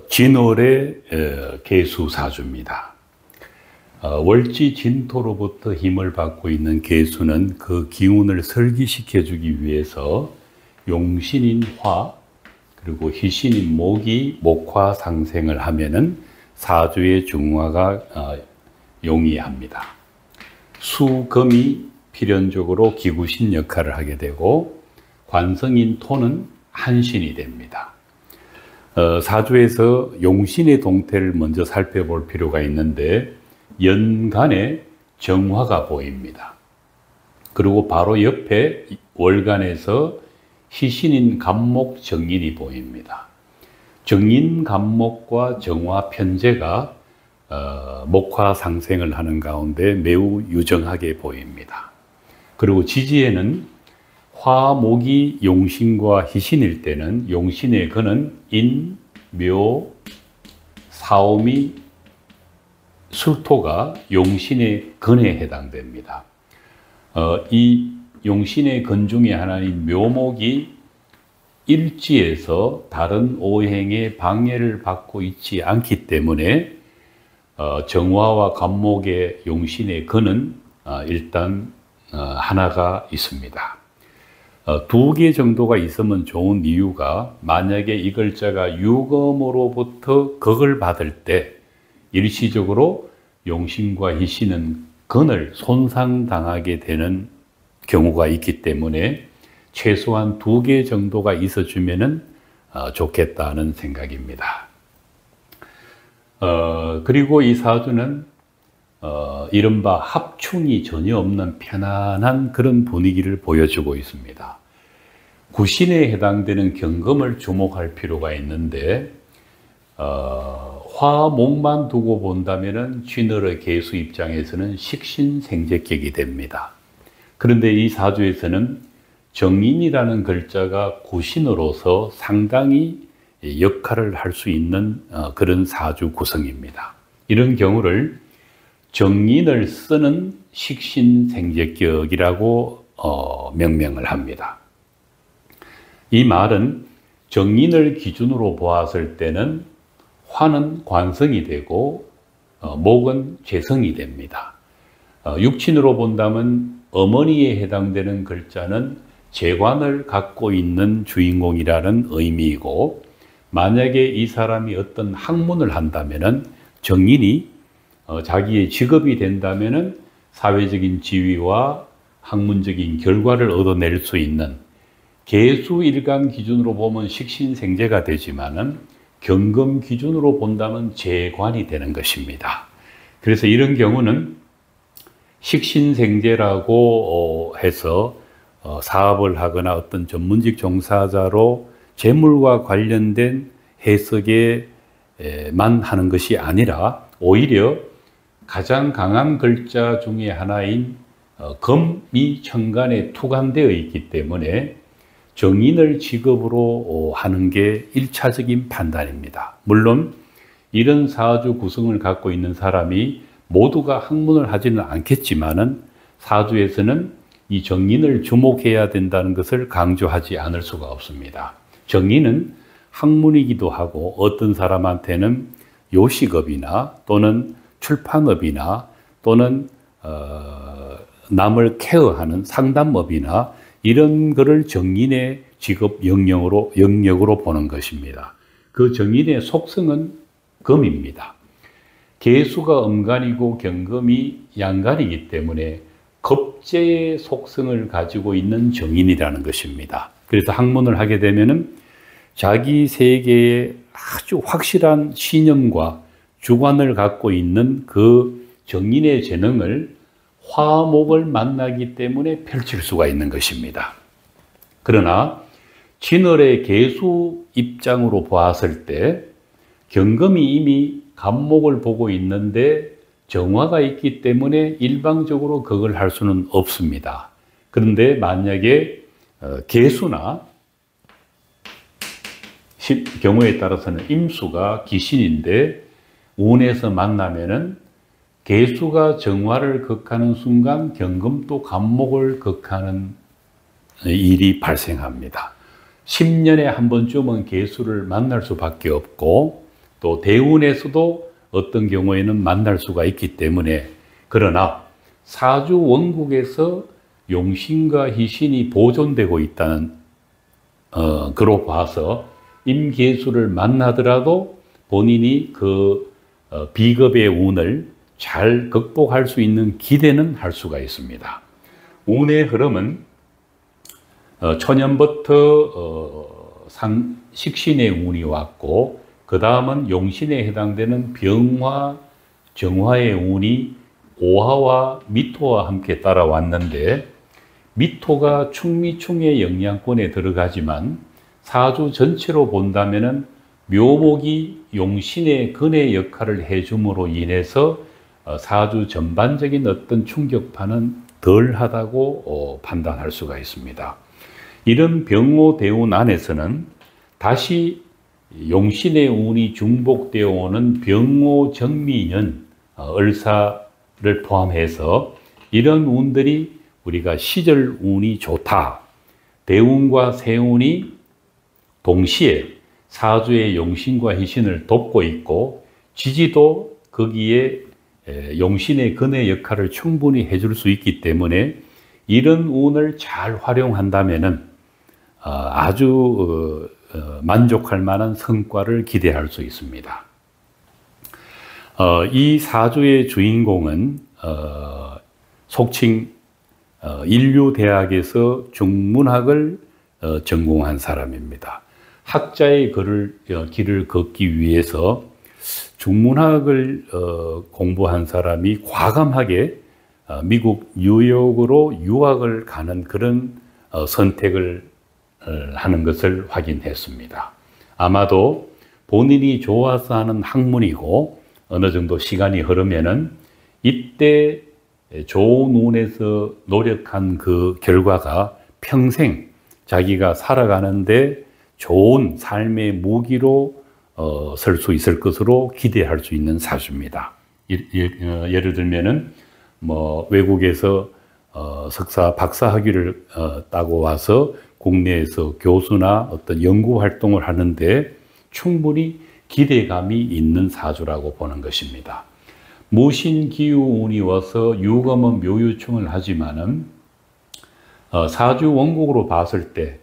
진월의 계수사주입니다. 월지 진토로부터 힘을 받고 있는 계수는 그 기운을 설기시켜주기 위해서 용신인 화, 그리고 희신인 목이 목화 상생을 하면은 사주의 중화가 용이합니다. 수금이 필연적으로 기구신 역할을 하게 되고, 관성인 토는 한신이 됩니다. 사주에서 용신의 동태를 먼저 살펴볼 필요가 있는데, 연간에 정화가 보입니다. 그리고 바로 옆에 월간에서 희신인 간목 정인이 보입니다. 정인 간목과 정화 편제가 목화 상생을 하는 가운데 매우 유정하게 보입니다. 그리고 지지에는 화목이 용신과 희신일 때는 용신의 근은 인, 묘, 사오미, 술토가 용신의 근에 해당됩니다. 이 용신의 근 중에 하나인 묘목이 일지에서 다른 오행의 방해를 받고 있지 않기 때문에 정화와 간목의 용신의 근은 일단 하나가 있습니다. 2개 정도가 있으면 좋은 이유가, 만약에 이 글자가 유금으로부터 극을 받을 때 일시적으로 용신과 희신은 근을 손상당하게 되는 경우가 있기 때문에 최소한 2개 정도가 있어주면 좋겠다는 생각입니다. 그리고 이 사주는 이른바 합충이 전혀 없는 편안한 그런 분위기를 보여주고 있습니다. 구신에 해당되는 경금을 주목할 필요가 있는데, 화목만 두고 본다면 진월의 계수 입장에서는 식신생재격이 됩니다. 그런데 이 사주에서는 정인이라는 글자가 구신으로서 상당히 역할을 할 수 있는 그런 사주 구성입니다. 이런 경우를 정인을 쓰는 식신생재격이라고 명명을 합니다. 이 말은 정인을 기준으로 보았을 때는 화는 관성이 되고 목은 재성이 됩니다. 육친으로 본다면 어머니에 해당되는 글자는 재관을 갖고 있는 주인공이라는 의미이고, 만약에 이 사람이 어떤 학문을 한다면은 정인이 자기의 직업이 된다면은 사회적인 지위와 학문적인 결과를 얻어낼 수 있는, 계수일간 기준으로 보면 식신생재가 되지만은 경금 기준으로 본다면 재관이 되는 것입니다. 그래서 이런 경우는 식신생재라고 해서 사업을 하거나 어떤 전문직 종사자로 재물과 관련된 해석에만 하는 것이 아니라, 오히려 가장 강한 글자 중에 하나인 금이 천간에 투관되어 있기 때문에 정인을 직업으로 하는 게 1차적인 판단입니다. 물론 이런 사주 구성을 갖고 있는 사람이 모두가 학문을 하지는 않겠지만은, 사주에서는 이 정인을 주목해야 된다는 것을 강조하지 않을 수가 없습니다. 정인은 학문이기도 하고, 어떤 사람한테는 요식업이나 또는 출판업이나 또는 남을 케어하는 상담업이나 이런 거를 정인의 직업 영역으로 보는 것입니다. 그 정인의 속성은 금입니다. 계수가 음간이고 경금이 양간이기 때문에 겁재의 속성을 가지고 있는 정인이라는 것입니다. 그래서 학문을 하게 되면은 자기 세계에 아주 확실한 신념과 주관을 갖고 있는 그 정인의 재능을 화목을 만나기 때문에 펼칠 수가 있는 것입니다. 그러나 진월의 계수 입장으로 보았을 때 경금이 이미 간목을 보고 있는데 정화가 있기 때문에 일방적으로 그걸 할 수는 없습니다. 그런데 만약에 계수나 경우에 따라서는 임수가 기신인데 운에서 만나면은 계수가 정화를 극하는 순간 경금도 간목을 극하는 일이 발생합니다. 10년에 한 번쯤은 계수를 만날 수밖에 없고 또 대운에서도 어떤 경우에는 만날 수가 있기 때문에, 그러나 사주 원국에서 용신과 희신이 보존되고 있다는 그로 봐서 임계수를 만나더라도 본인이 그 비겁의 운을 잘 극복할 수 있는 기대는 할 수가 있습니다. 운의 흐름은 초년부터 식신의 운이 왔고, 그 다음은 용신에 해당되는 병화, 정화의 운이 오화와 미토와 함께 따라왔는데, 미토가 충미충의 영향권에 들어가지만 사주 전체로 본다면은 묘목이 용신의 근의 역할을 해줌으로 인해서 사주 전반적인 어떤 충격파는 덜하다고 판단할 수가 있습니다. 이런 병호 대운 안에서는 다시 용신의 운이 중복되어 오는 병호 정미년, 을사를 포함해서 이런 운들이 우리가 시절 운이 좋다, 대운과 세운이 동시에 사주의 용신과 희신을 돕고 있고 지지도 거기에 용신의 근의 역할을 충분히 해줄 수 있기 때문에 이런 운을 잘 활용한다면은 아주 만족할 만한 성과를 기대할 수 있습니다. 이 사주의 주인공은 속칭 인류대학에서 중문학을 전공한 사람입니다. 학자의 길을 걷기 위해서 중문학을 공부한 사람이 과감하게 미국 뉴욕으로 유학을 가는 그런 선택을 하는 것을 확인했습니다. 아마도 본인이 좋아서 하는 학문이고 어느 정도 시간이 흐르면은 이때 좋은 운에서 노력한 그 결과가 평생 자기가 살아가는데 좋은 삶의 무기로 설 수 있을 것으로 기대할 수 있는 사주입니다. 예를 들면은 뭐 외국에서 석사, 박사 학위를 따고 와서 국내에서 교수나 어떤 연구 활동을 하는데 충분히 기대감이 있는 사주라고 보는 것입니다. 무신기유운이 와서 유검은 묘유충을 하지만은 사주 원국으로 봤을 때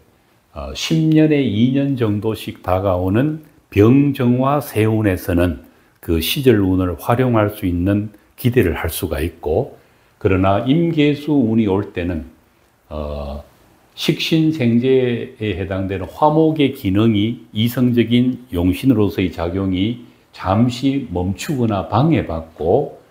10년에 2년 정도씩 다가오는 병정화 세운에서는 그 시절운을 활용할 수 있는 기대를 할 수가 있고, 그러나 임계수운이 올 때는 식신생재에 해당되는 화목의 기능이 이성적인 용신으로서의 작용이 잠시 멈추거나 방해받고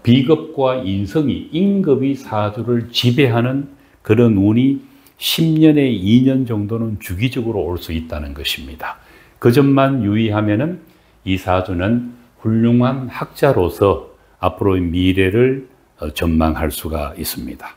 비겁과 인성이 임급이 사주를 지배하는 그런 운이 10년에 2년 정도는 주기적으로 올 수 있다는 것입니다. 그 점만 유의하면은 이 사주는 훌륭한 학자로서 앞으로의 미래를 전망할 수가 있습니다.